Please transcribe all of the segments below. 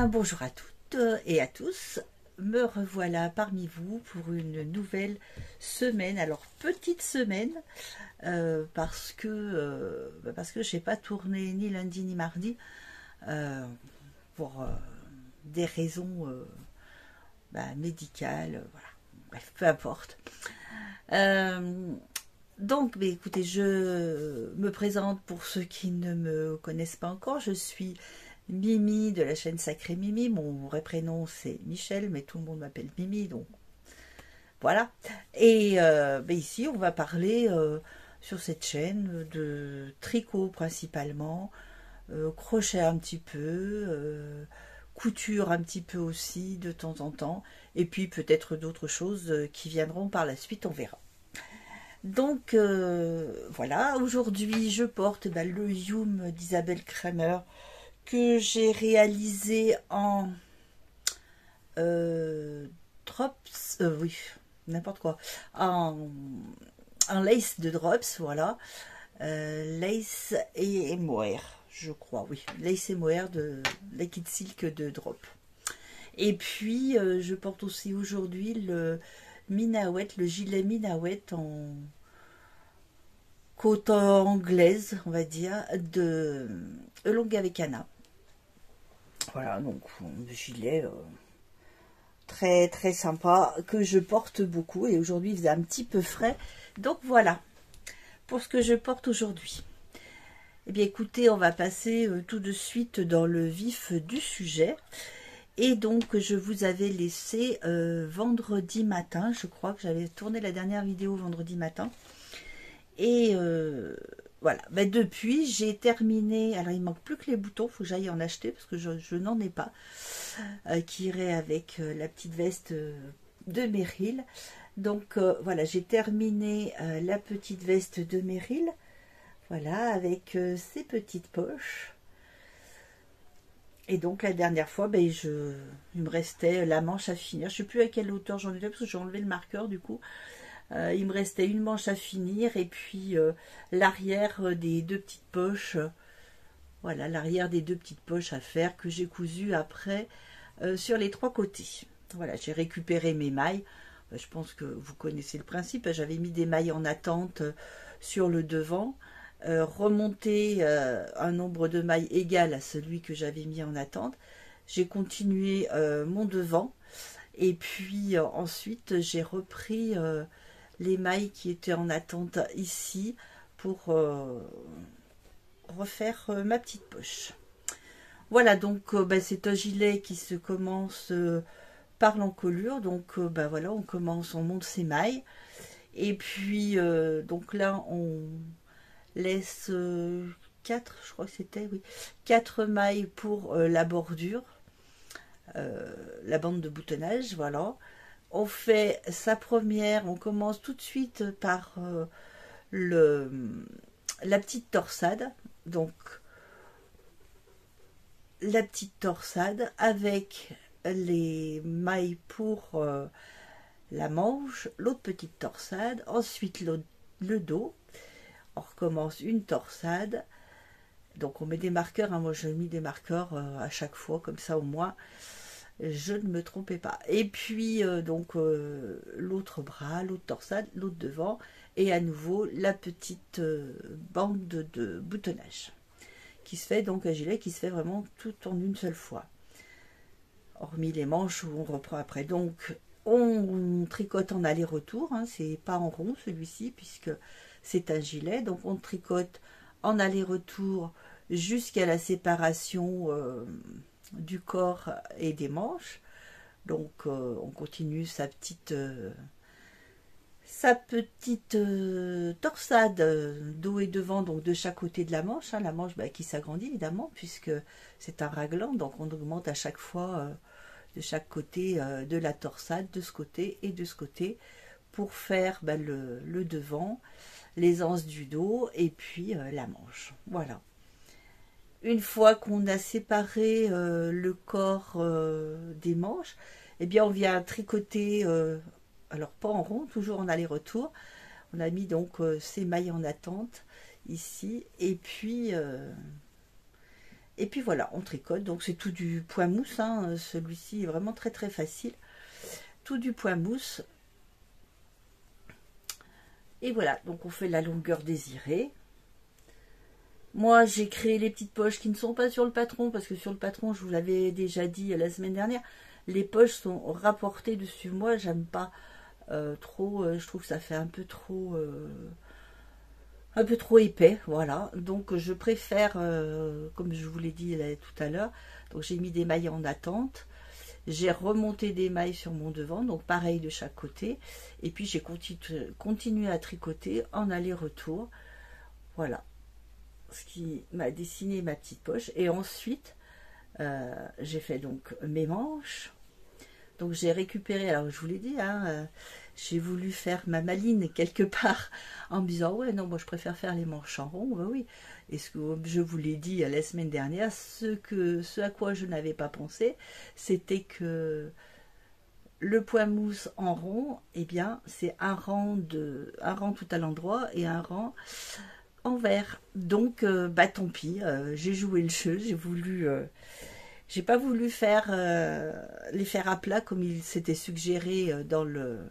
Bonjour à toutes et à tous, me revoilà parmi vous pour une nouvelle semaine. Alors petite semaine parce que j'ai pas tourné ni lundi ni mardi pour des raisons médicales, voilà. Bref, peu importe. Donc, écoutez, je me présente pour ceux qui ne me connaissent pas encore. Je suis Mimi de la chaîne Sacrée Mimi. Mon vrai prénom c'est Michel, mais tout le monde m'appelle Mimi, donc voilà. Et ici, on va parler sur cette chaîne de tricot principalement, crochet un petit peu, couture un petit peu aussi de temps en temps, et puis peut-être d'autres choses qui viendront par la suite, on verra. Donc voilà, aujourd'hui je porte le Youm d'Isabelle Kramer que j'ai réalisé en drops, oui, n'importe quoi, en lace de drops, voilà, lace et mohair, je crois, oui, lace et mohair de Liquid Silk de drop. Et puis je porte aussi aujourd'hui le Minawet, le gilet Minawet en côte anglaise, on va dire, de Longue avec Anna. Voilà, donc un gilet très très sympa que je porte beaucoup, et aujourd'hui il faisait un petit peu frais, donc voilà pour ce que je porte aujourd'hui. Eh bien écoutez, on va passer tout de suite dans le vif du sujet. Et donc je vous avais laissé vendredi matin, je crois que j'avais tourné la dernière vidéo vendredi matin, et voilà, depuis j'ai terminé. Alors il manque plus que les boutons, il faut que j'aille en acheter parce que je n'en ai pas, qui irait avec la petite veste de Meryl. Donc voilà, j'ai terminé la petite veste de Meryl, voilà, avec ses petites poches. Et donc la dernière fois, il me restait la manche à finir. Je ne sais plus à quelle hauteur j'en étais parce que j'ai enlevé le marqueur du coup. Il me restait une manche à finir, et puis l'arrière des deux petites poches. Voilà, l'arrière des deux petites poches à faire que j'ai cousu après sur les trois côtés. Voilà, j'ai récupéré mes mailles. Je pense que vous connaissez le principe. J'avais mis des mailles en attente sur le devant, remonté un nombre de mailles égal à celui que j'avais mis en attente. J'ai continué mon devant, et puis ensuite j'ai repris les mailles qui étaient en attente ici pour refaire ma petite poche. Voilà, donc c'est un gilet qui se commence par l'encolure. Donc voilà, on commence, on monte ses mailles, et puis donc là on laisse 4, je crois que c'était, oui, 4 mailles pour la bordure, la bande de boutonnage, voilà. On fait sa première, on commence tout de suite par la petite torsade. Donc la petite torsade avec les mailles pour la manche, l'autre petite torsade, ensuite le dos. On recommence une torsade. Donc on met des marqueurs, hein. Moi j'ai mis des marqueurs à chaque fois, comme ça au moins je ne me trompais pas. Et puis l'autre bras, l'autre torsade, l'autre devant, et à nouveau la petite bande de boutonnage qui se fait, donc un gilet qui se fait vraiment tout en une seule fois, hormis les manches où on reprend après. Donc on tricote en aller-retour, hein. C'est pas en rond celui-ci puisque c'est un gilet, donc on tricote en aller-retour jusqu'à la séparation du corps et des manches. Donc on continue sa petite torsade dos et devant, donc de chaque côté de la manche, hein. La manche qui s'agrandit évidemment puisque c'est un raglan, donc on augmente à chaque fois de chaque côté de la torsade, de ce côté et de ce côté, pour faire le devant, les anses du dos, et puis la manche. Voilà. Une fois qu'on a séparé le corps des manches, eh bien on vient tricoter, alors pas en rond, toujours en aller-retour. On a mis donc ces mailles en attente ici, et puis Et puis voilà, on tricote. Donc c'est tout du point mousse, hein. Celui-ci est vraiment très très facile. Tout du point mousse. Et voilà, donc on fait la longueur désirée. Moi, j'ai créé les petites poches qui ne sont pas sur le patron, parce que sur le patron, je vous l'avais déjà dit la semaine dernière, les poches sont rapportées dessus. Moi, j'aime pas trop, je trouve que ça fait un peu trop épais, voilà. Donc, je préfère, comme je vous l'ai dit là, tout à l'heure, donc j'ai mis des mailles en attente. J'ai remonté des mailles sur mon devant, donc pareil de chaque côté. Et puis, j'ai continué à tricoter en aller-retour. Voilà ce qui m'a dessiné ma petite poche. Et ensuite, j'ai fait donc mes manches. Donc j'ai récupéré, alors je vous l'ai dit, hein, j'ai voulu faire ma maline quelque part en me disant ouais non, moi je préfère faire les manches en rond. Ben oui, et ce que je vous l'ai dit la semaine dernière, ce à quoi je n'avais pas pensé, c'était que le point mousse en rond, eh bien c'est un rang tout à l'endroit et un rang envers. Donc bah tant pis, j'ai joué le jeu, j'ai pas voulu les faire à plat comme il s'était suggéré dans le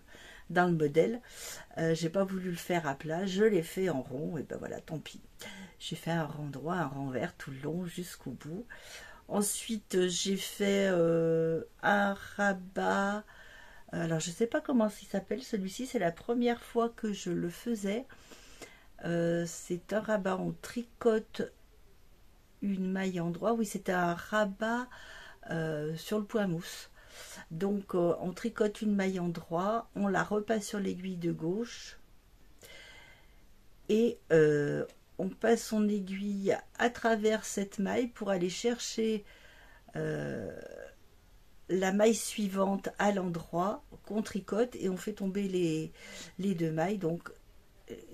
modèle. J'ai pas voulu le faire à plat, je l'ai fait en rond, et ben voilà, tant pis. J'ai fait un rang droit, un rang vert tout le long jusqu'au bout. Ensuite, j'ai fait un rabat. Alors, je sais pas comment il s'appelle celui-ci, c'est la première fois que je le faisais. C'est un rabat, on tricote une maille en droit. Oui, c'est un rabat sur le point mousse. Donc on tricote une maille en droit, on la repasse sur l'aiguille de gauche et on passe son aiguille à travers cette maille pour aller chercher la maille suivante à l'endroit qu'on tricote, et on fait tomber les deux mailles, donc,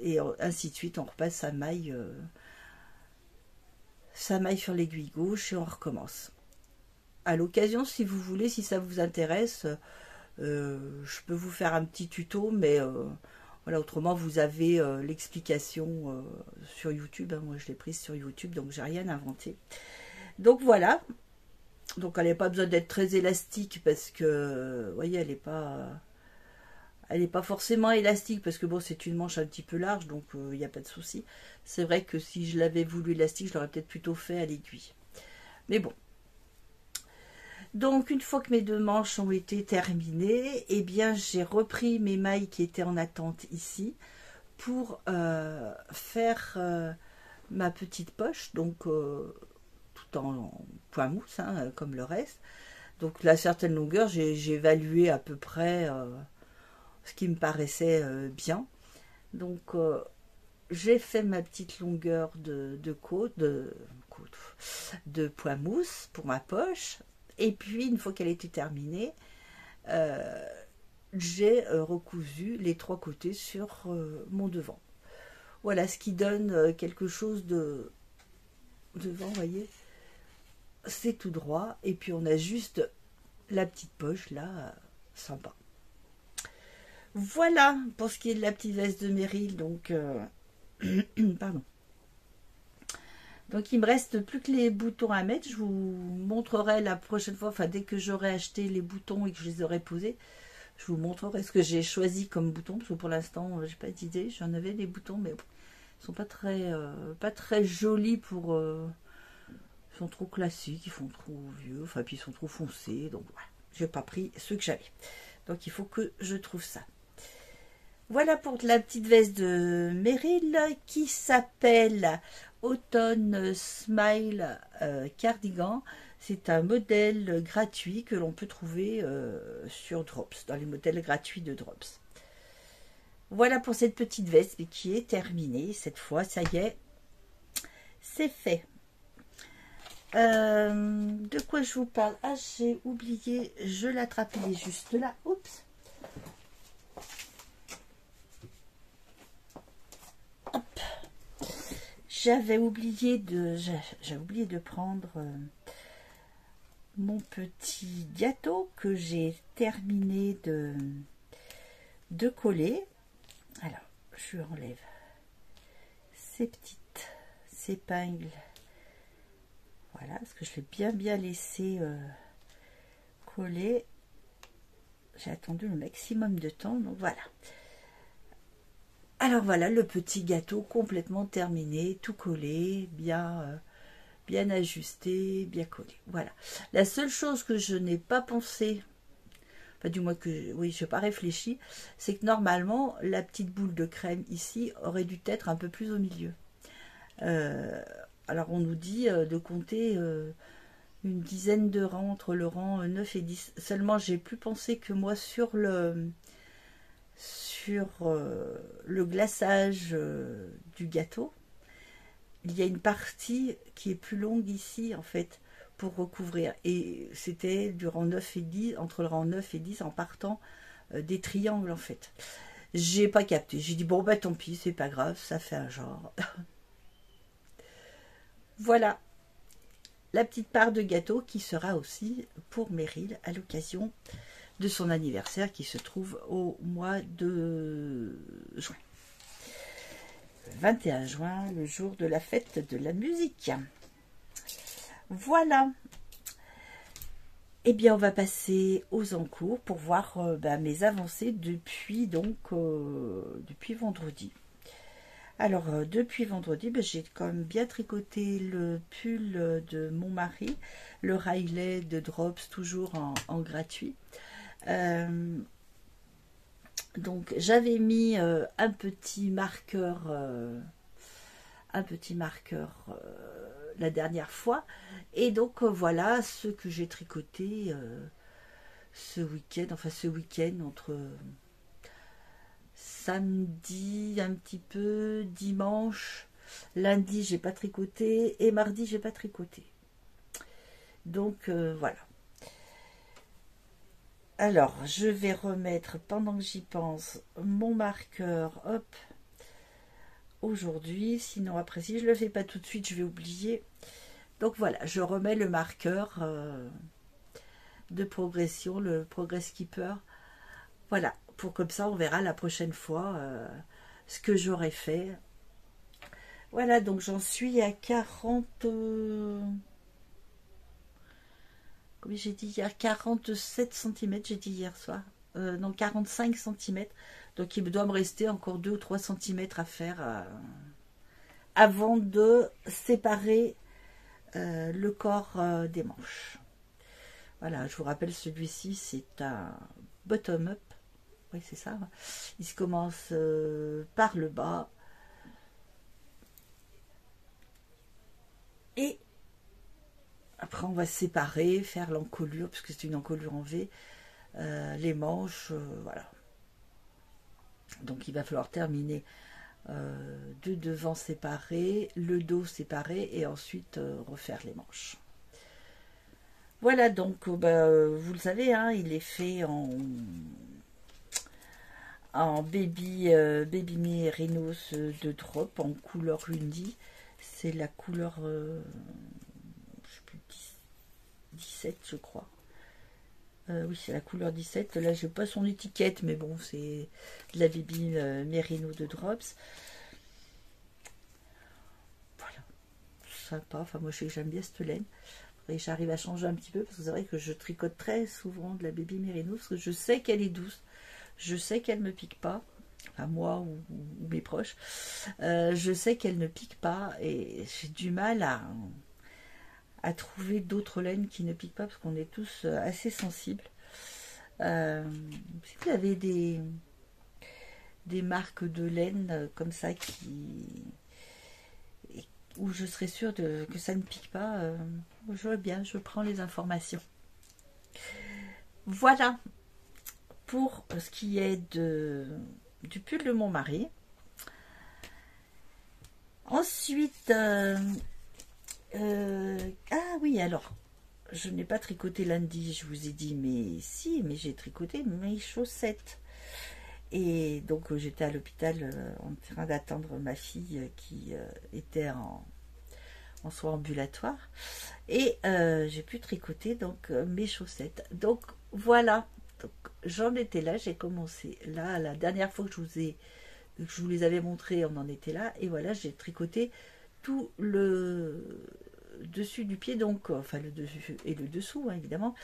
et ainsi de suite, on repasse sa maille sur l'aiguille gauche et on recommence. À l'occasion, si vous voulez, si ça vous intéresse, je peux vous faire un petit tuto, mais voilà, autrement vous avez l'explication sur YouTube, hein. Moi je l'ai prise sur YouTube, donc j'ai rien inventé. Donc voilà, donc elle n'a pas besoin d'être très élastique, parce que vous voyez, elle n'est pas forcément élastique, parce que bon, c'est une manche un petit peu large, donc il n'y a pas de souci. C'est vrai que si je l'avais voulu élastique, je l'aurais peut-être plutôt fait à l'aiguille, mais bon. Donc une fois que mes deux manches ont été terminées, eh bien j'ai repris mes mailles qui étaient en attente ici pour faire ma petite poche, donc tout en point mousse, hein, comme le reste. Donc la certaine longueur, j'ai évalué à peu près ce qui me paraissait bien. Donc j'ai fait ma petite longueur de point mousse pour ma poche. Et puis, une fois qu'elle était terminée, j'ai recousu les trois côtés sur mon devant. Voilà, ce qui donne quelque chose de devant, vous voyez. C'est tout droit. Et puis, on a juste la petite poche, là, sympa. Voilà, pour ce qui est de la petite veste de Meryl, donc... pardon. Donc il me reste plus que les boutons à mettre. Je vous montrerai la prochaine fois, enfin dès que j'aurai acheté les boutons et que je les aurai posés, je vous montrerai ce que j'ai choisi comme bouton, parce que pour l'instant j'ai pas d'idée. J'en avais des boutons, mais ils sont pas très jolis pour. Ils sont trop classiques, ils font trop vieux, enfin puis ils sont trop foncés, donc voilà. J'ai pas pris ceux que j'avais. Donc il faut que je trouve ça. Voilà pour la petite veste de Meryl qui s'appelle Autumn Smile Cardigan. C'est un modèle gratuit que l'on peut trouver sur Drops, dans les modèles gratuits de Drops. Voilà pour cette petite veste qui est terminée. Cette fois, ça y est, c'est fait. De quoi je vous parle? Ah, j'ai oublié, je l'attrape, il est juste là. Oups. Hop. J'avais oublié de prendre mon petit gâteau que j'ai terminé de coller. Alors, je enlève ces petites épingles. Voilà, parce que je l'ai bien laissé coller. J'ai attendu le maximum de temps, donc voilà. Alors voilà, le petit gâteau complètement terminé, tout collé, bien ajusté, bien collé. Voilà. La seule chose que je n'ai pas pensé, enfin du moins que oui, je n'ai pas réfléchi, c'est que normalement, la petite boule de crème ici aurait dû être un peu plus au milieu. Alors on nous dit de compter une dizaine de rangs entre le rang 9 et 10. Seulement j'ai plus pensé que moi sur le glaçage du gâteau, il y a une partie qui est plus longue ici en fait pour recouvrir, et c'était du rang 9 et 10, entre le rang 9 et 10 en partant des triangles en fait. J'ai pas capté, j'ai dit bon bah tant pis, c'est pas grave, ça fait un genre. Voilà la petite part de gâteau qui sera aussi pour Meryl à l'occasion de son anniversaire qui se trouve au mois de juin. 21 juin, le jour de la fête de la musique. Voilà. Eh bien, on va passer aux encours pour voir mes avancées depuis vendredi. Alors, depuis vendredi, j'ai quand même bien tricoté le pull de mon mari, le Riley de Drops, toujours en gratuit. Donc, j'avais mis un petit marqueur la dernière fois. Et donc, voilà ce que j'ai tricoté ce week-end, entre samedi un petit peu, dimanche, lundi j'ai pas tricoté et mardi j'ai pas tricoté. Donc voilà. Alors je vais remettre, pendant que j'y pense, mon marqueur, hop, aujourd'hui, sinon après si je le fais pas tout de suite je vais oublier. Donc voilà, je remets le marqueur de progression, le Progress Keeper. Voilà, pour comme ça on verra la prochaine fois ce que j'aurai fait. Voilà, donc j'en suis à 40... Comme j'ai dit hier, 47 cm, j'ai dit hier soir. Non, 45 cm. Donc il doit me rester encore 2 ou 3 cm à faire avant de séparer le corps des manches. Voilà, je vous rappelle, celui-ci, c'est un bottom-up. Oui, c'est ça. Il se commence par le bas. Et après, on va séparer, faire l'encolure, parce que c'est une encolure en V. Les manches, voilà. Donc, il va falloir terminer de devant séparé, le dos séparé, et ensuite refaire les manches. Voilà, donc, vous le savez, hein, il est fait en baby mérinos de drop en couleur Lundi. C'est la couleur je sais plus, 17 je crois. Oui, c'est la couleur 17. Là j'ai pas son étiquette, mais bon, c'est de la baby mérino de drops. Voilà, sympa. Enfin, moi je sais que j'aime bien cette laine. Et j'arrive à changer un petit peu parce que c'est vrai que je tricote très souvent de la baby mérino parce que je sais qu'elle est douce. Je sais qu'elle ne me pique pas, enfin moi ou mes proches. Je sais qu'elle ne pique pas et j'ai du mal à trouver d'autres laines qui ne piquent pas parce qu'on est tous assez sensibles. Si vous avez des marques de laine comme ça où je serais sûre que ça ne pique pas, je veux bien, je prends les informations. Voilà pour ce qui est du pull de mon mari. Ensuite, ah oui, alors, je n'ai pas tricoté lundi, je vous ai dit, mais si, mais j'ai tricoté mes chaussettes. Et donc, j'étais à l'hôpital en train d'attendre ma fille qui était en soins ambulatoires. Et j'ai pu tricoter donc mes chaussettes. Donc, voilà. J'en étais là, j'ai commencé là, la dernière fois que je vous les avais montrés, on en était là, et voilà, j'ai tricoté tout le dessus du pied, donc enfin le dessus et le dessous, hein, évidemment.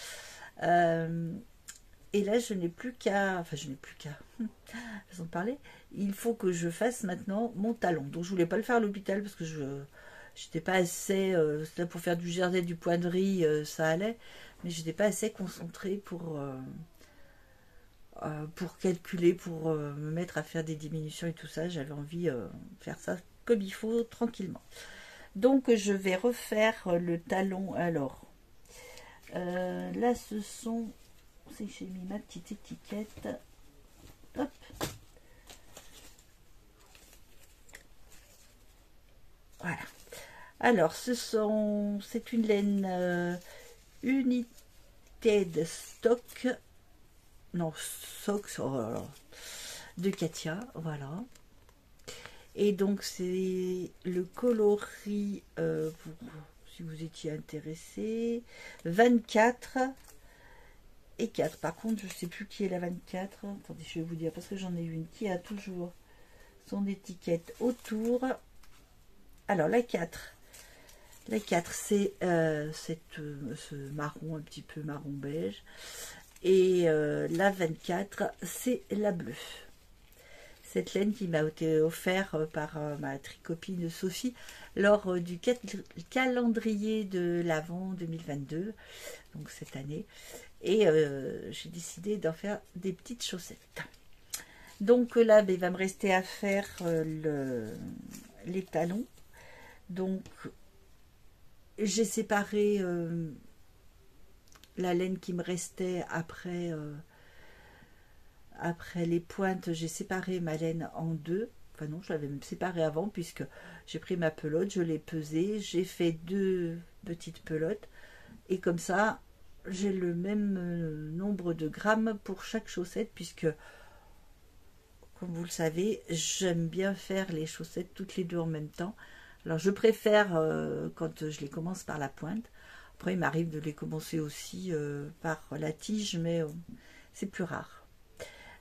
Et là, je n'ai plus qu'à, enfin je n'ai plus qu'à, façon de parler, il faut que je fasse maintenant mon talon. Donc je voulais pas le faire à l'hôpital parce que je n'étais pas assez, pour faire du jersey, du point de riz, ça allait, mais je n'étais pas assez concentrée pour calculer, pour me mettre à faire des diminutions et tout ça. J'avais envie de faire ça comme il faut, tranquillement. Donc je vais refaire le talon. Alors là ce sont, c'est que j'ai mis ma petite étiquette, hop, voilà. Alors c'est une laine United Stock, non, Socks, oh là là, de Katia, voilà. Et donc c'est le coloris, si vous étiez intéressé, 24 et 4. Par contre, je ne sais plus qui est la 24. Attendez, je vais vous dire, parce que j'en ai une qui a toujours son étiquette autour. Alors, la 4. La 4, c'est ce marron, un petit peu marron beige. Et la 24, c'est la bleue. Cette laine qui m'a été offerte par ma tricopine Sophie lors du calendrier de l'Avent 2022, donc cette année. Et j'ai décidé d'en faire des petites chaussettes. Donc là, il va me rester à faire les talons. Donc j'ai séparé la laine qui me restait après les pointes. J'ai séparé ma laine en deux. Enfin non, je l'avais même séparée avant, puisque j'ai pris ma pelote, je l'ai pesée, j'ai fait 2 petites pelotes, et comme ça j'ai le même nombre de grammes pour chaque chaussette, puisque comme vous le savez, j'aime bien faire les chaussettes toutes les deux en même temps. Alors je préfère quand je les commence par la pointe. Après il m'arrive de les commencer aussi par la tige, mais c'est plus rare.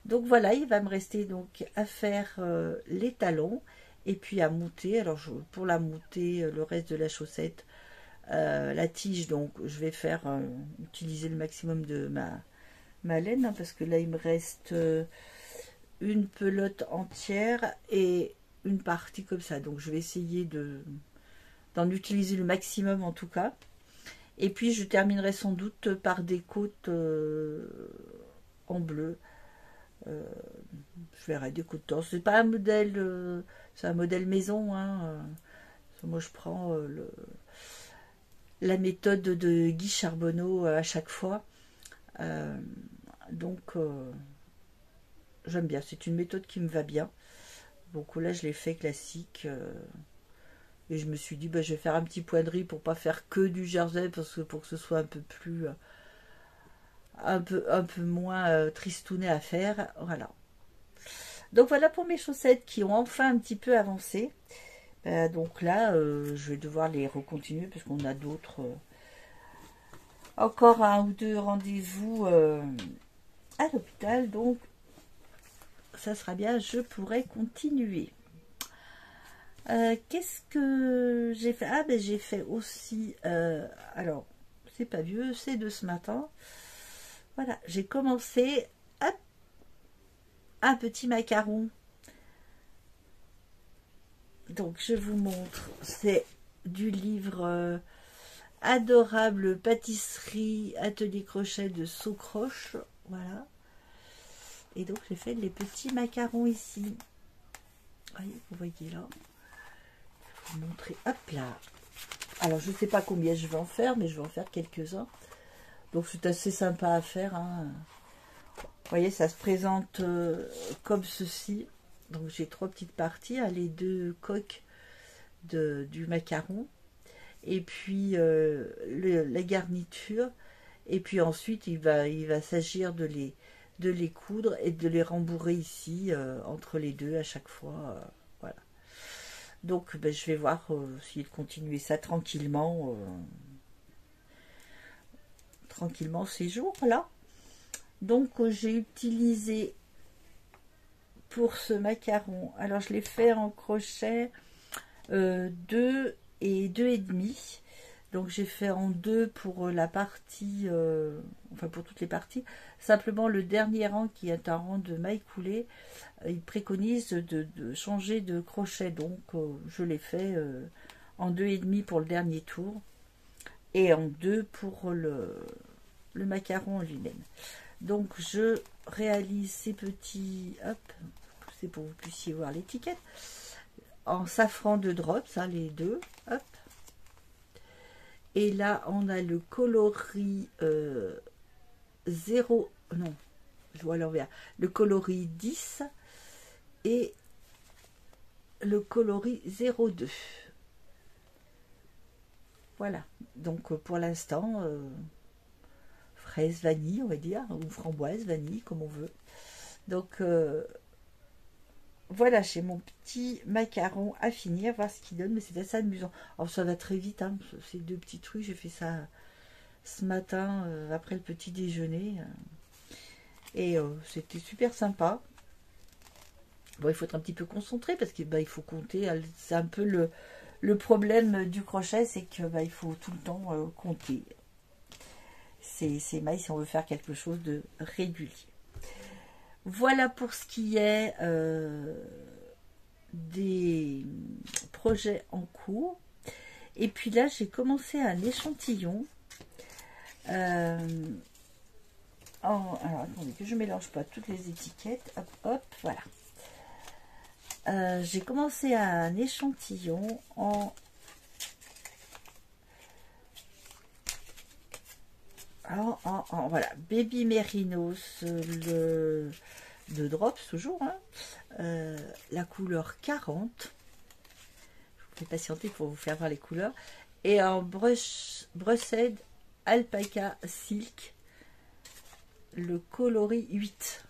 Donc voilà, il va me rester donc à faire les talons et puis à monter. Alors pour la monter, le reste de la chaussette, la tige, donc je vais faire utiliser le maximum de ma laine, hein, parce que là il me reste une pelote entière et une partie comme ça. Donc je vais essayer d'en utiliser le maximum en tout cas. Et puis je terminerai sans doute par des côtes en bleu. Je verrai des coups de torse. C'est pas un modèle, c'est un modèle maison, hein. Moi je prends la méthode de Guy Charbonneau à chaque fois. Donc j'aime bien, c'est une méthode qui me va bien. Donc là je l'ai fait classique. Et je me suis dit, je vais faire un petit point de riz pour pas faire que du jersey, parce que pour que ce soit un peu plus un peu moins tristounet à faire. Voilà. Donc voilà pour mes chaussettes qui ont enfin un petit peu avancé. Donc là, je vais devoir les recontinuer parce qu'on a d'autres. Encore 1 ou 2 rendez-vous à l'hôpital. Donc ça sera bien, je pourrai continuer. Qu'est-ce que j'ai fait? Ah ben j'ai fait aussi. Alors, c'est pas vieux, c'est de ce matin. Voilà, j'ai commencé un petit macaron. Donc je vous montre, c'est du livre Adorable pâtisserie atelier crochet de Socroche, voilà. Et donc j'ai fait les petits macarons ici. Vous voyez là. Je vais vous montrer, hop là. Alors je ne sais pas combien je vais en faire, mais je vais en faire quelques-uns. Donc c'est assez sympa à faire, hein. Vous voyez, ça se présente comme ceci. Donc j'ai 3 petites parties, hein, les 2 coques du macaron, et puis la garniture, et puis ensuite il va s'agir de les coudre et de les rembourrer ici entre les deux à chaque fois. Voilà. Donc je vais voir s'il continuer ça tranquillement ces jours-là. Donc j'ai utilisé pour ce macaron, alors je l'ai fait en crochet 2 et 2,5. Donc j'ai fait en deux pour la partie, enfin pour toutes les parties. Simplement le dernier rang qui est un rang de mailles coulées, il préconise de changer de crochet. Donc je l'ai fait en 2,5 pour le dernier tour et en 2 pour le macaron en lui-même. Donc je réalise ces petits, hop, c'est pour que vous puissiez voir l'étiquette, en safran de drops, hein, les deux, hop. Et là, on a le coloris 0, non, je vois l'envers, le coloris 10 et le coloris 02. Voilà, donc pour l'instant, fraise vanille, on va dire, ou framboise vanille, comme on veut. Donc, voilà, j'ai mon petit macaron à finir, voir ce qu'il donne, mais c'est assez amusant. Alors ça va très vite, hein, ces deux petits trucs, j'ai fait ça ce matin après le petit déjeuner. Et c'était super sympa. Bon, il faut être un petit peu concentré parce qu'il il faut compter. C'est un peu le problème du crochet, c'est que il faut tout le temps compter ces mailles si on veut faire quelque chose de régulier. Voilà pour ce qui est des projets en cours. Et puis là, j'ai commencé un échantillon. Alors, attendez que je ne mélange pas toutes les étiquettes. Hop, hop, voilà. J'ai commencé un échantillon en... voilà, Baby Mérinos, de Drops toujours, hein, la couleur 40. Je vous fais patienter pour vous faire voir les couleurs. Et en Brussed Alpaca Silk, le coloris 8.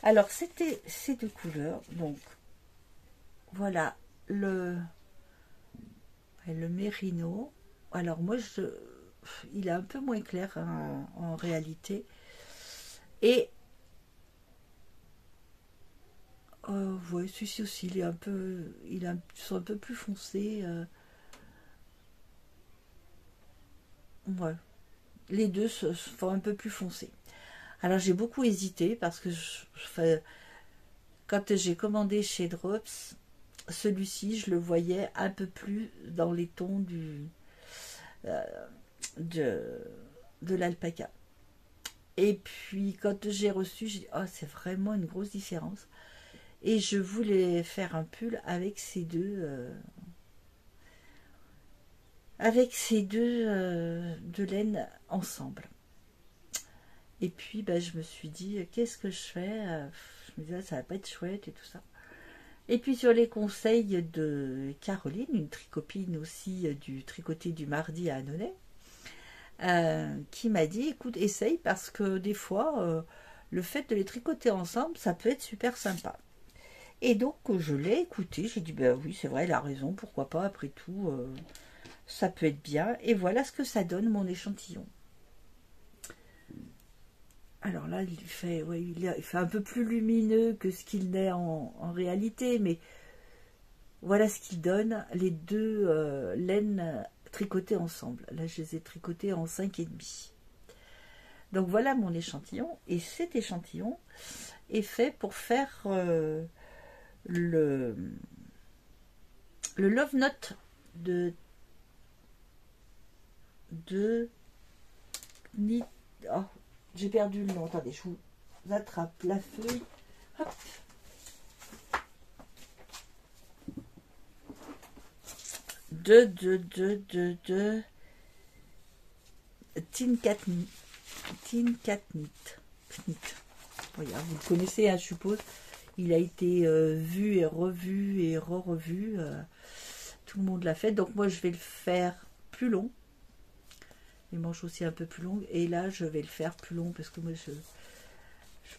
Alors, c'était ces deux couleurs. Donc, voilà le mérino. Alors, moi, il est un peu moins clair hein, en réalité. Et ouais, celui-ci aussi, il est un peu, ils sont un peu plus foncés. Ouais. Les deux se font un peu plus foncés. Alors j'ai beaucoup hésité parce que quand j'ai commandé chez Drops, celui-ci je le voyais un peu plus dans les tons euh, de l'alpaca. Et puis quand j'ai reçu, j'ai dit oh c'est vraiment une grosse différence. Et je voulais faire un pull avec ces deux de laine ensemble. Et puis je me suis dit qu'est-ce que je fais, je me disais ça va pas être chouette et tout ça. Et puis sur les conseils de Caroline, une tricopine aussi du tricoté du mardi à Annonay, qui m'a dit écoute essaye parce que des fois le fait de les tricoter ensemble ça peut être super sympa. Et donc je l'ai écouté, j'ai dit ben oui c'est vrai elle a raison, pourquoi pas après tout ça peut être bien. Et voilà ce que ça donne mon échantillon. Alors là, il fait un peu plus lumineux que ce qu'il n'est en réalité, mais voilà ce qu'il donne, les deux laines tricotées ensemble. Là, je les ai tricotées en 5,5. Donc voilà mon échantillon, et cet échantillon est fait pour faire le Love Note de oh, j'ai perdu le nom. Attendez, je vous attrape la feuille. Hop. De Tin Cat Knit. Voilà, vous le connaissez, hein, je suppose. Il a été vu et revu et re-revu. Tout le monde l'a fait. Donc moi, je vais le faire plus long. Les manches aussi un peu plus longues. Et là, je vais le faire plus long parce que moi, je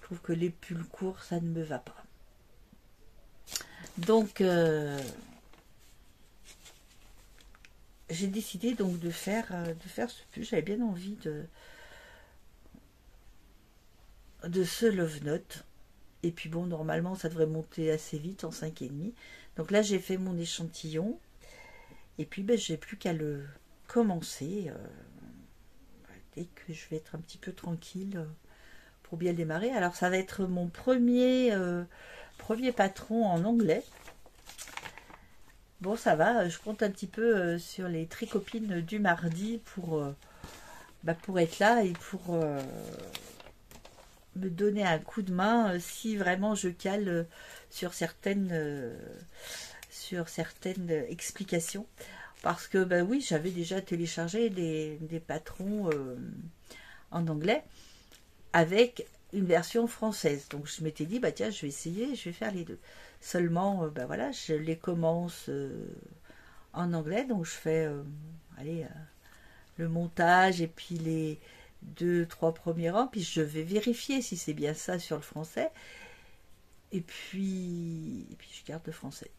trouve que les pulls courts, ça ne me va pas. Donc, j'ai décidé donc de faire ce pull. J'avais bien envie de ce Love Note. Et puis bon, normalement, ça devrait monter assez vite en 5,5. Donc là, j'ai fait mon échantillon. Et puis, j'ai plus qu'à le commencer dès que je vais être un petit peu tranquille pour bien démarrer. Alors ça va être mon premier patron en anglais. Bon, ça va, je compte un petit peu sur les tricopines du mardi pour être là et pour me donner un coup de main si vraiment je cale sur certaines explications. Parce que, ben oui, j'avais déjà téléchargé des patrons en anglais avec une version française. Donc je m'étais dit, bah tiens, je vais essayer, je vais faire les deux. Seulement, ben voilà, je les commence en anglais, donc je fais le montage et puis les 2-3 premiers rangs, puis je vais vérifier si c'est bien ça sur le français. Et puis je garde le français.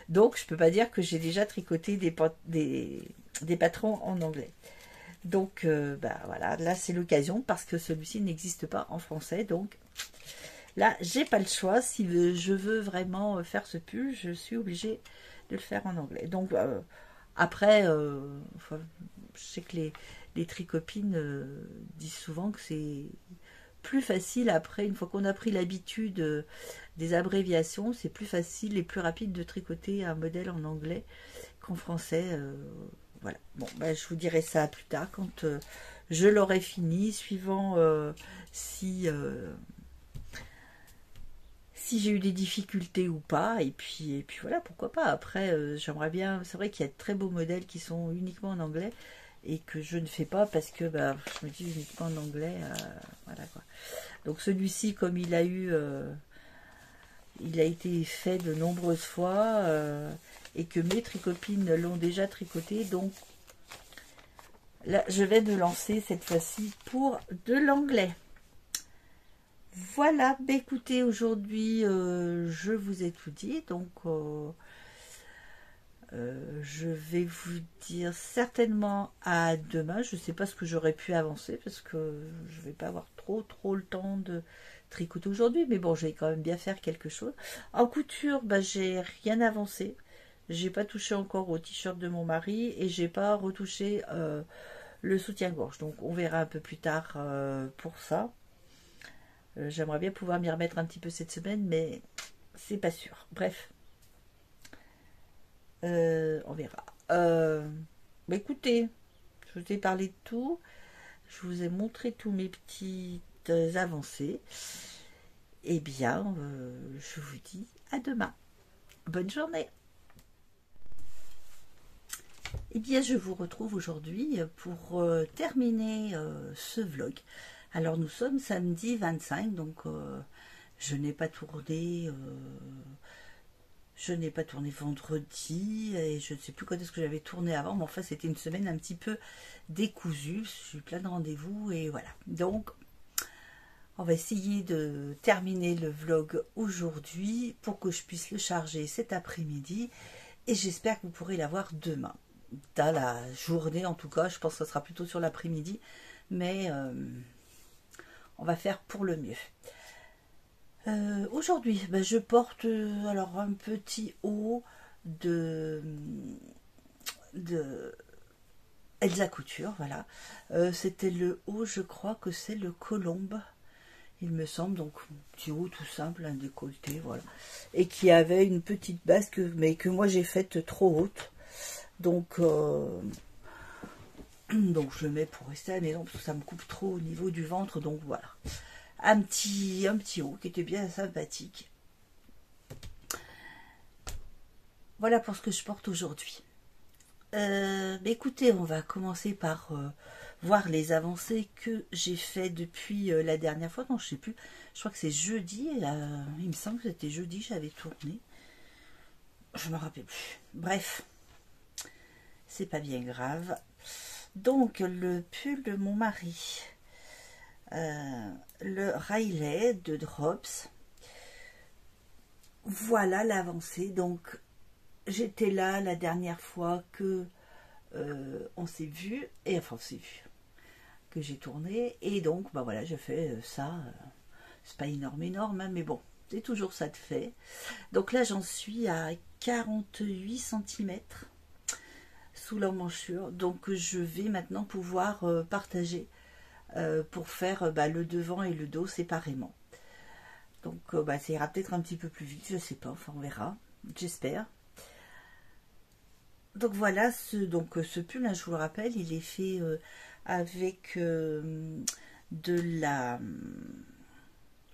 Donc je peux pas dire que j'ai déjà tricoté des patrons en anglais. Donc bah voilà, là c'est l'occasion parce que celui-ci n'existe pas en français. Donc là j'ai pas le choix. Si je veux vraiment faire ce pull, je suis obligée de le faire en anglais. Donc après, je sais que les tricopines disent souvent que c'est plus facile après, une fois qu'on a pris l'habitude des abréviations, c'est plus facile et plus rapide de tricoter un modèle en anglais qu'en français. Voilà. Bon, ben, je vous dirai ça plus tard quand je l'aurai fini, suivant si j'ai eu des difficultés ou pas. Et puis voilà, pourquoi pas. Après, j'aimerais bien. C'est vrai qu'il y a de très beaux modèles qui sont uniquement en anglais et que je ne fais pas parce que bah, je me dis uniquement en anglais. Voilà quoi. Donc celui-ci, comme il a été fait de nombreuses fois et que mes tricopines l'ont déjà tricoté, donc là je vais me lancer cette fois-ci pour de l'anglais. Voilà, bah écoutez, aujourd'hui je vous ai tout dit, donc je vais vous dire certainement à demain. Je ne sais pas ce que j'aurais pu avancer parce que je ne vais pas avoir trop le temps de tricoter aujourd'hui, mais bon, je vais quand même bien faire quelque chose. En couture, bah, j'ai rien avancé. J'ai pas touché encore au t-shirt de mon mari et j'ai pas retouché le soutien-gorge. Donc on verra un peu plus tard pour ça. J'aimerais bien pouvoir m'y remettre un petit peu cette semaine, mais c'est pas sûr. Bref. On verra. Bah écoutez, je vous ai parlé de tout. Je vous ai montré tous mes petites avancées. Eh bien, je vous dis à demain. Bonne journée. Eh bien, je vous retrouve aujourd'hui pour terminer ce vlog. Alors, nous sommes samedi 25, donc je n'ai pas tourné... Je n'ai pas tourné vendredi et je ne sais plus quand est-ce que j'avais tourné avant, mais enfin c'était une semaine un petit peu décousue. J'ai eu plein de rendez-vous et voilà. Donc on va essayer de terminer le vlog aujourd'hui pour que je puisse le charger cet après-midi et j'espère que vous pourrez l'avoir demain. Dans la journée en tout cas, je pense que ce sera plutôt sur l'après-midi, mais on va faire pour le mieux. Aujourd'hui, ben, je porte alors un petit haut de Elsa Couture, voilà. C'était le haut, je crois que c'est le Colombe, il me semble, donc un petit haut tout simple, un décolleté, voilà. Et qui avait une petite base, mais que moi j'ai faite trop haute. Donc je le mets pour rester à la maison, parce que ça me coupe trop au niveau du ventre, donc voilà. Un petit haut qui était bien sympathique. Voilà pour ce que je porte aujourd'hui. Écoutez, on va commencer par voir les avancées que j'ai fait depuis la dernière fois. Non, je sais plus. Je crois que c'est jeudi. Il me semble que c'était jeudi, j'avais tourné. Je me rappelle plus. Bref, c'est pas bien grave. Donc, le pull de mon mari. Le Riley de Drops. Voilà l'avancée. Donc j'étais là la dernière fois que on s'est vu, et enfin on s'est vu, que j'ai tourné, et donc bah voilà, je fais ça. C'est pas énorme hein, mais bon, c'est toujours ça de fait. Donc là j'en suis à 48 cm, sous l'emmanchure. Donc je vais maintenant pouvoir partager pour faire le devant et le dos séparément. Donc ça ira peut-être un petit peu plus vite, je sais pas, enfin on verra, j'espère. Donc voilà, ce pull, hein, je vous le rappelle, il est fait avec de la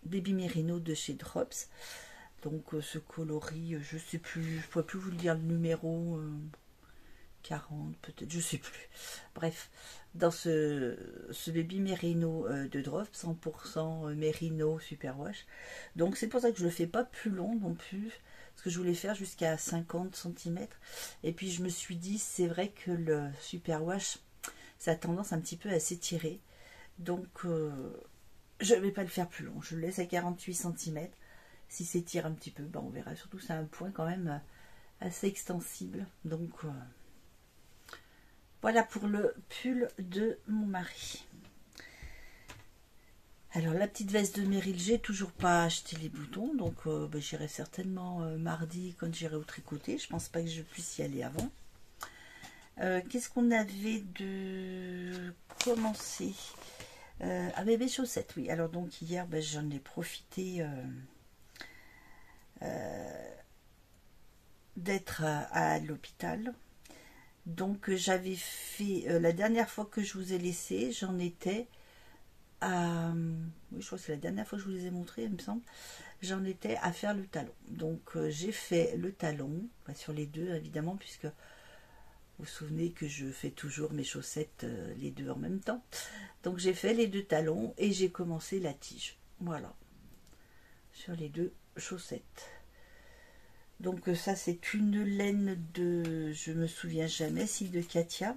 Baby Merino de chez Drops. Donc ce coloris, je sais plus, je ne pourrais plus vous le dire le numéro 40 peut-être, je sais plus. Bref, dans ce Baby Merino de Drops, 100% Merino Superwash. Donc c'est pour ça que je le fais pas plus long non plus, parce que je voulais faire jusqu'à 50 cm. Et puis je me suis dit, c'est vrai que le Superwash, ça a tendance un petit peu à s'étirer. Donc je ne vais pas le faire plus long, je le laisse à 48 cm. Si s'étire un petit peu, on verra. Surtout c'est un point quand même assez extensible. Donc voilà pour le pull de mon mari. Alors la petite veste de Meryl, j'ai toujours pas acheté les boutons, donc j'irai certainement mardi quand j'irai au tricoter. Je pense pas que je puisse y aller avant. Qu'est-ce qu'on avait de commencer mes chaussettes, oui. Alors donc hier, j'en ai profité d'être à l'hôpital. Donc j'avais fait, la dernière fois que je vous ai laissé, j'en étais à, oui je crois que c'est la dernière fois que je vous les ai montrés, il me semble, j'en étais à faire le talon. Donc j'ai fait le talon, sur les deux évidemment, puisque vous vous souvenez que je fais toujours mes chaussettes les deux en même temps. Donc j'ai fait les deux talons et j'ai commencé la tige, voilà, sur les deux chaussettes. Donc ça c'est une laine de, je me souviens jamais si de Katia.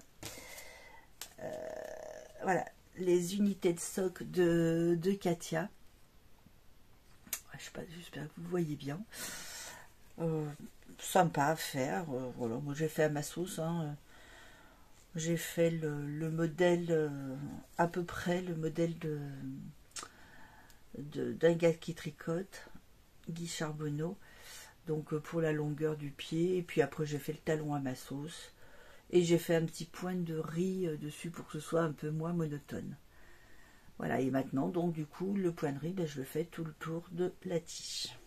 Voilà, les unités de soc de Katia. Je sais pas, j'espère que vous voyez bien. Sympa à faire. Voilà, moi j'ai fait à ma sauce. Hein. J'ai fait le modèle, à peu près le modèle d'un gars qui tricote, Guy Charbonneau. Donc pour la longueur du pied, et puis après j'ai fait le talon à ma sauce, et j'ai fait un petit point de riz dessus pour que ce soit un peu moins monotone. Voilà, et maintenant donc du coup le point de riz, je le fais tout le tour de la tige.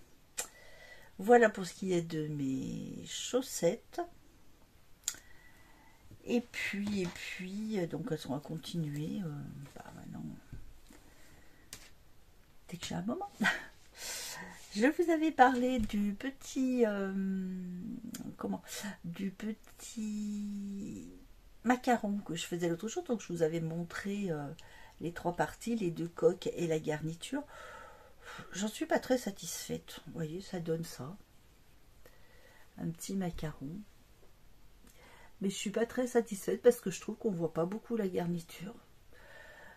Voilà pour ce qui est de mes chaussettes. Et puis donc elles sont à continuer maintenant, dès que j'ai un moment. Je vous avais parlé du petit du petit macaron que je faisais l'autre jour. Donc je vous avais montré les trois parties, les deux coques et la garniture. J'en suis pas très satisfaite. Vous voyez, ça donne ça, un petit macaron. Mais je suis pas très satisfaite parce que je trouve qu'on voit pas beaucoup la garniture.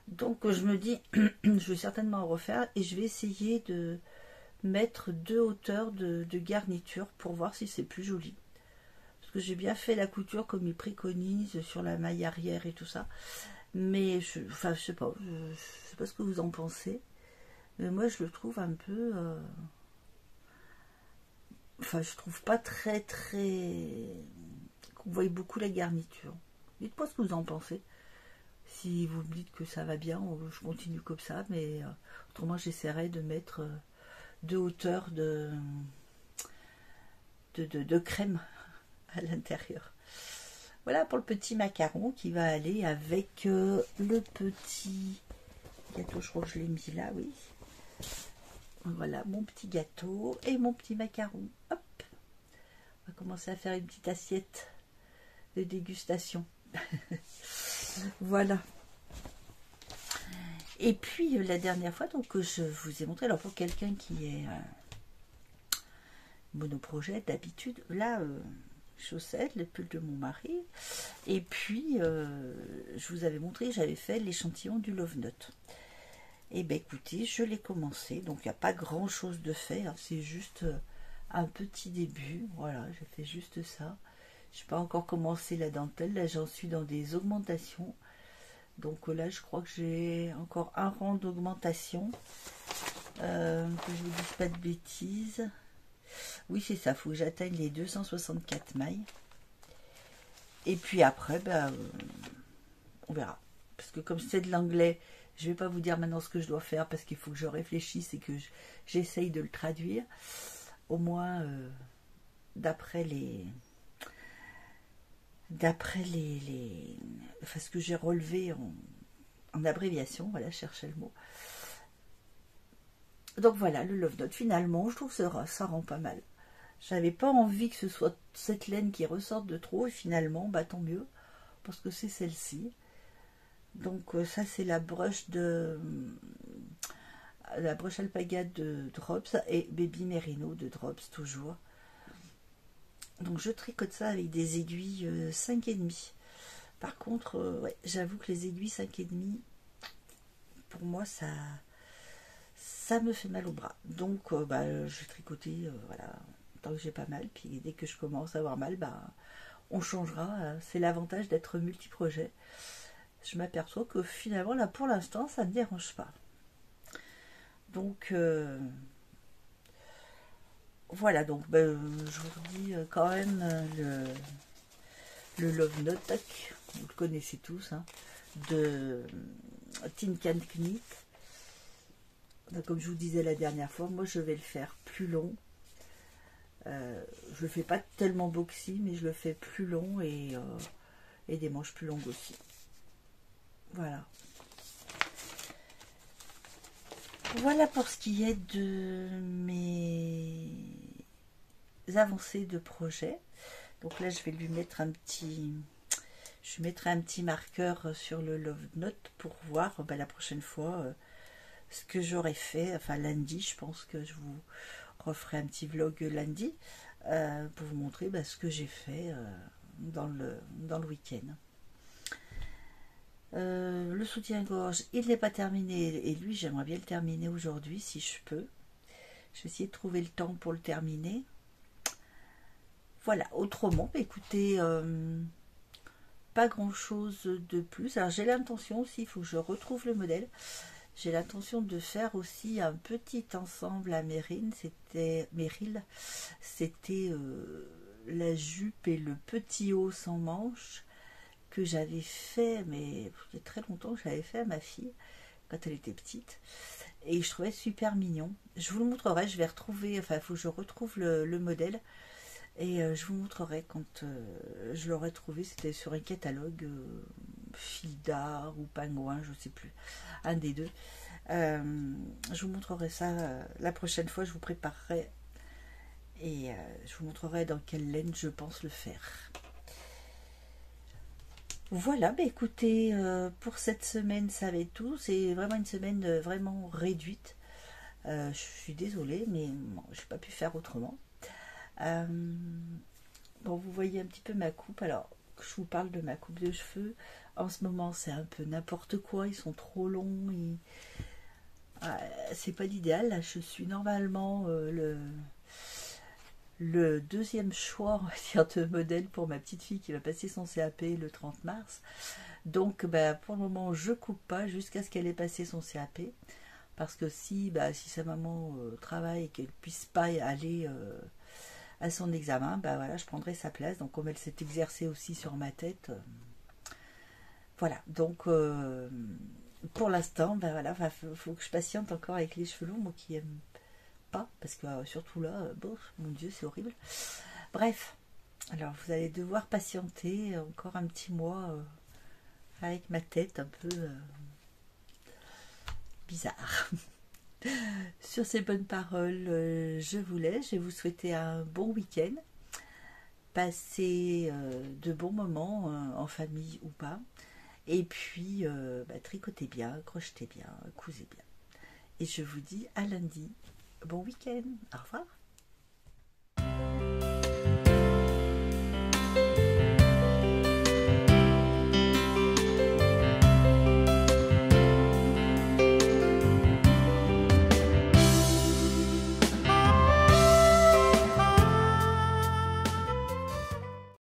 Donc je me dis, je vais certainement en refaire et je vais essayer de mettre deux hauteurs de garniture pour voir si c'est plus joli, parce que j'ai bien fait la couture comme il préconise sur la maille arrière et tout ça, mais je sais pas ce que vous en pensez, mais moi je le trouve un peu je trouve pas très qu'on voit beaucoup la garniture. Dites-moi ce que vous en pensez. Si vous me dites que ça va bien, je continue comme ça, mais autrement j'essaierai de mettre de hauteur de crème à l'intérieur. Voilà pour le petit macaron qui va aller avec le petit gâteau. Je crois que je l'ai mis là, oui. Voilà mon petit gâteau et mon petit macaron. Hop, on va commencer à faire une petite assiette de dégustation. Voilà. Et puis la dernière fois, donc je vous ai montré, alors pour quelqu'un qui est monoprojet d'habitude, là chaussettes, le pull de mon mari, et puis je vous avais montré, j'avais fait l'échantillon du Love Note. Et ben écoutez, je l'ai commencé, donc il n'y a pas grand chose de fait, hein, c'est juste un petit début, voilà, j'ai fait juste ça. Je n'ai pas encore commencé la dentelle, là j'en suis dans des augmentations. Donc là, je crois que j'ai encore un rang d'augmentation. Que je vous dise pas de bêtises. Oui, c'est ça, il faut que j'atteigne les 264 mailles. Et puis après, on verra. Parce que comme c'est de l'anglais, je ne vais pas vous dire maintenant ce que je dois faire parce qu'il faut que je réfléchisse et que j'essaye de le traduire. Au moins, d'après enfin, ce que j'ai relevé en abréviation, voilà, je cherchais le mot. Donc voilà, le Love Note, finalement, je trouve que ça rend pas mal. J'avais pas envie que ce soit cette laine qui ressorte de trop, et finalement, tant mieux, parce que c'est celle-ci. Donc ça, c'est la brush alpaga de Drops et Baby Merino de Drops, toujours. Donc je tricote ça avec des aiguilles 5,5. Par contre, ouais, j'avoue que les aiguilles 5,5, pour moi, ça me fait mal au bras. Donc je vais tricoter, voilà, tant que j'ai pas mal. Puis dès que je commence à avoir mal, on changera. C'est l'avantage d'être multi-projet. Je m'aperçois que finalement, là, pour l'instant, ça ne me dérange pas. Donc, voilà, donc je vous dis quand même le Love Note, vous le connaissez tous, hein, de Tin Can Knit. Donc, comme je vous disais la dernière fois, moi je vais le faire plus long. Je le fais pas tellement boxy, mais je le fais plus long et des manches plus longues aussi. Voilà. Voilà pour ce qui est de mes avancées de projet. Donc là, je vais lui mettre je mettrai un petit marqueur sur le Love Note pour voir la prochaine fois ce que j'aurais fait. Enfin, lundi, je pense que je vous referai un petit vlog lundi pour vous montrer ce que j'ai fait dans le week-end. Le soutien-gorge, il n'est pas terminé, et lui, j'aimerais bien le terminer aujourd'hui si je peux. Je vais essayer de trouver le temps pour le terminer. Voilà, autrement, écoutez, pas grand chose de plus. Alors j'ai l'intention aussi, il faut que je retrouve le modèle. J'ai l'intention de faire aussi un petit ensemble à Meryl. C'était la jupe et le petit haut sans manches que j'avais fait, mais il y a très longtemps que j'avais fait à ma fille quand elle était petite. Et je trouvais super mignon. Je vous le montrerai, je vais retrouver, enfin il faut que je retrouve le modèle. Et je vous montrerai quand je l'aurai trouvé. C'était sur un catalogue Fil d'Art ou Pingouin, je ne sais plus. Un des deux. Je vous montrerai ça la prochaine fois. Je vous préparerai. Et je vous montrerai dans quelle laine je pense le faire. Voilà, écoutez, pour cette semaine, ça va être tout. C'est vraiment une semaine vraiment réduite. Je suis désolée, mais bon, je n'ai pas pu faire autrement. Bon, vous voyez un petit peu ma coupe. Alors, je vous parle de ma coupe de cheveux. En ce moment, c'est un peu n'importe quoi. Ils sont trop longs. C'est pas l'idéal. Là, je suis normalement le deuxième choix, on va dire, de modèle pour ma petite fille qui va passer son CAP le 30 mars. Donc, pour le moment, je coupe pas jusqu'à ce qu'elle ait passé son CAP. Parce que si sa maman travaille et qu'elle puisse pas aller à son examen, voilà, je prendrai sa place. Donc comme elle s'est exercée aussi sur ma tête, voilà. Donc pour l'instant, voilà, faut que je patiente encore avec les cheveux longs, moi qui aime pas, parce que surtout là, mon Dieu, c'est horrible. Bref, alors vous allez devoir patienter encore un petit mois avec ma tête un peu bizarre. Sur ces bonnes paroles, je vous laisse. Je vais vous souhaiter un bon week-end. Passez de bons moments en famille ou pas. Et puis, tricotez bien, crochetez bien, cousez bien. Et je vous dis à lundi. Bon week-end. Au revoir.